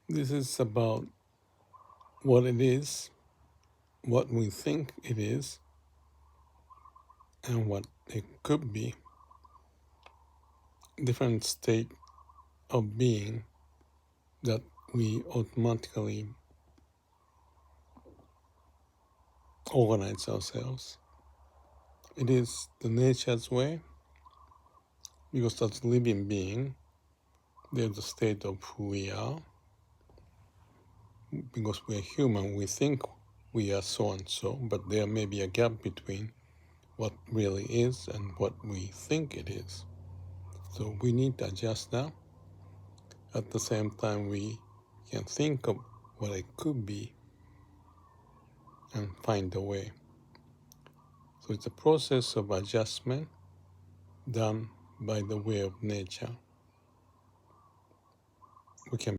This is about what it is, what we think it is, and what it could be. Different state of being that we automatically organize ourselves. It is the nature's way, because as living being, there's a state of who we are. Because we're human, we think we are so and so, but there may be a gap between what really is and what we think it is. So we need to adjust that. At the same time, we can think of what it could be and find a way. So it's a process of adjustment done by the way of nature. We can